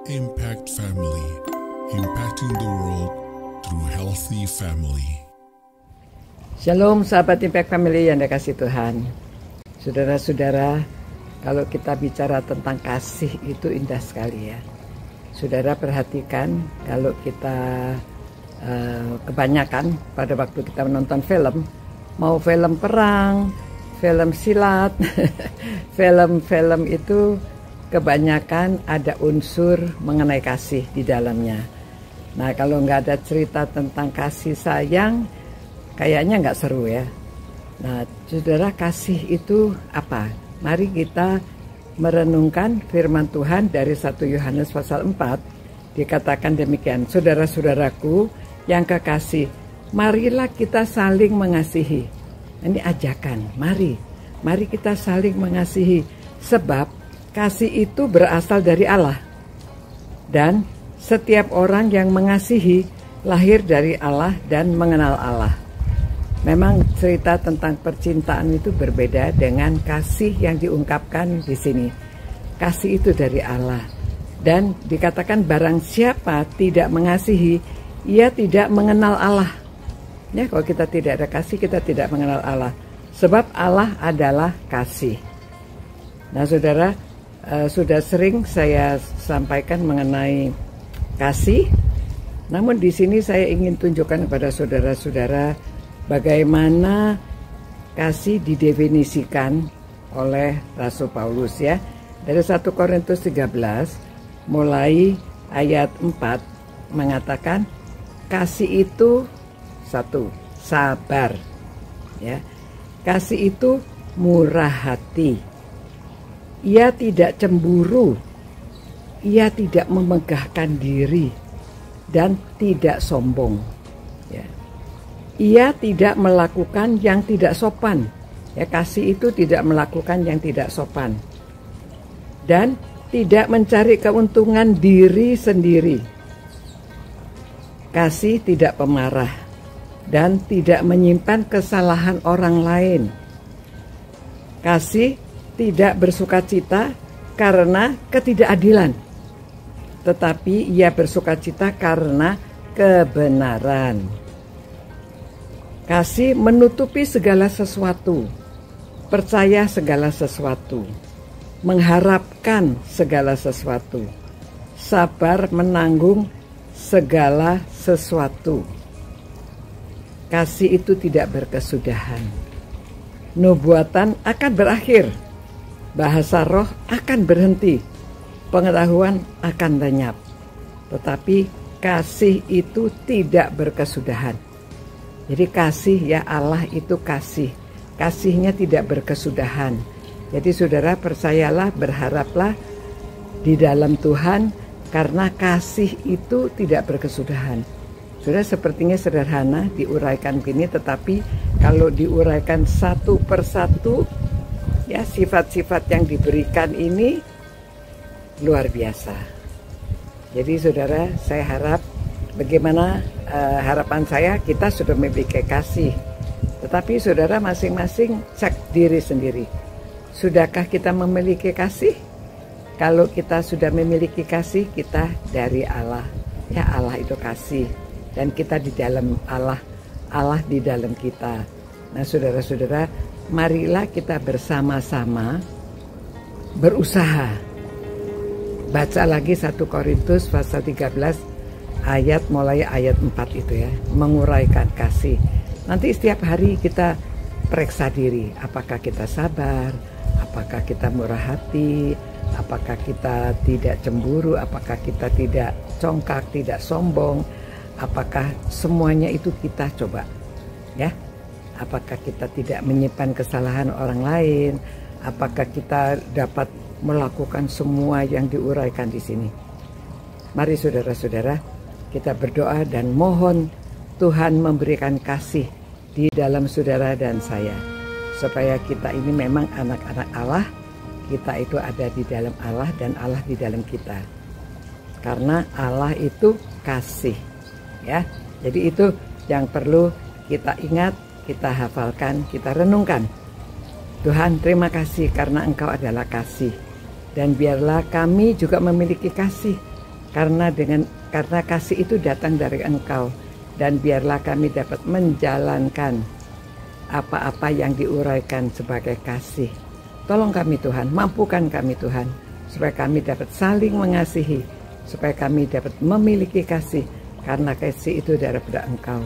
Impact Family, impacting the world through healthy family. Shalom sahabat Impact Family yang dikasihi Tuhan. Saudara-saudara, kalau kita bicara tentang kasih itu indah sekali ya. Saudara perhatikan kalau kita kebanyakan pada waktu kita menonton film, mau film perang, film silat, film-film itu kebanyakan ada unsur mengenai kasih di dalamnya. Nah, kalau nggak ada cerita tentang kasih sayang, kayaknya nggak seru ya. Nah, saudara, kasih itu apa? Mari kita merenungkan firman Tuhan dari 1 Yohanes pasal 4. Dikatakan demikian, saudara-saudaraku yang kekasih, marilah kita saling mengasihi. Ini ajakan, mari kita saling mengasihi, sebab kasih itu berasal dari Allah. Dan setiap orang yang mengasihi lahir dari Allah dan mengenal Allah. Memang cerita tentang percintaan itu berbeda dengan kasih yang diungkapkan di sini. Kasih itu dari Allah. Dan dikatakan barang siapa tidak mengasihi, ia tidak mengenal Allah. Ya, kalau kita tidak ada kasih, kita tidak mengenal Allah. Sebab Allah adalah kasih. Nah, saudara, sudah sering saya sampaikan mengenai kasih. Namun di sini saya ingin tunjukkan kepada saudara-saudara bagaimana kasih didefinisikan oleh Rasul Paulus ya. Dari 1 Korintus 13 mulai ayat 4 mengatakan kasih itu satu, sabar ya. Kasih itu murah hati. Ia tidak cemburu, ia tidak memegahkan diri, dan tidak sombong. Ya. Ia tidak melakukan yang tidak sopan. Ya, kasih itu tidak melakukan yang tidak sopan. Dan tidak mencari keuntungan diri sendiri. Kasih tidak pemarah dan tidak menyimpan kesalahan orang lain. Kasih tidak bersukacita karena ketidakadilan, tetapi ia bersukacita karena kebenaran. Kasih menutupi segala sesuatu, percaya segala sesuatu, mengharapkan segala sesuatu, sabar menanggung segala sesuatu. Kasih itu tidak berkesudahan. Nubuatan akan berakhir. Bahasa roh akan berhenti, pengetahuan akan lenyap, tetapi kasih itu tidak berkesudahan. Jadi kasih ya, Allah itu kasih, kasihnya tidak berkesudahan. Jadi saudara percayalah, berharaplah di dalam Tuhan, karena kasih itu tidak berkesudahan. Saudara, sepertinya sederhana diuraikan begini, tetapi kalau diuraikan satu persatu, ya, sifat-sifat yang diberikan ini luar biasa. Jadi saudara, saya harap bagaimana harapan saya, kita sudah memiliki kasih. Tetapi saudara masing-masing cek diri sendiri. Sudahkah kita memiliki kasih? Kalau kita sudah memiliki kasih, kita dari Allah. Ya, Allah itu kasih. Dan kita di dalam Allah, Allah di dalam kita. Nah, saudara-saudara, marilah kita bersama-sama berusaha. Baca lagi 1 Korintus pasal 13 mulai ayat 4 itu ya, menguraikan kasih. Nanti setiap hari kita periksa diri, apakah kita sabar, apakah kita murah hati, apakah kita tidak cemburu, apakah kita tidak congkak, tidak sombong, apakah semuanya itu kita coba ya. Apakah kita tidak menyimpan kesalahan orang lain? Apakah kita dapat melakukan semua yang diuraikan di sini? Mari saudara-saudara, kita berdoa dan mohon Tuhan memberikan kasih di dalam saudara dan saya, supaya kita ini memang anak-anak Allah. Kita itu ada di dalam Allah dan Allah di dalam kita. Karena Allah itu kasih, ya. Jadi itu yang perlu kita ingat, kita hafalkan, kita renungkan. Tuhan, terima kasih karena Engkau adalah kasih. Dan biarlah kami juga memiliki kasih karena kasih itu datang dari Engkau, dan biarlah kami dapat menjalankan apa-apa yang diuraikan sebagai kasih. Tolong kami Tuhan, mampukan kami Tuhan, supaya kami dapat saling mengasihi, supaya kami dapat memiliki kasih, karena kasih itu daripada Engkau.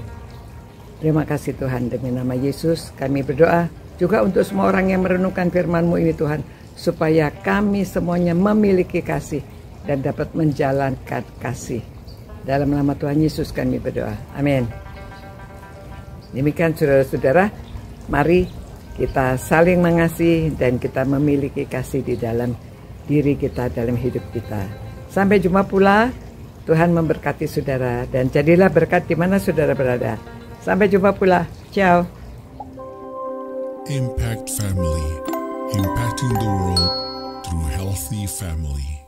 Terima kasih Tuhan, demi nama Yesus kami berdoa juga untuk semua orang yang merenungkan firman-Mu ini Tuhan, supaya kami semuanya memiliki kasih dan dapat menjalankan kasih. Dalam nama Tuhan Yesus kami berdoa. Amin. Demikian saudara-saudara, mari kita saling mengasihi dan kita memiliki kasih di dalam diri kita, dalam hidup kita. Sampai jumpa pula. Tuhan memberkati saudara dan jadilah berkat di mana saudara berada. Sampai jumpa pula. Ciao. Impact Family, impacting the world through healthy family.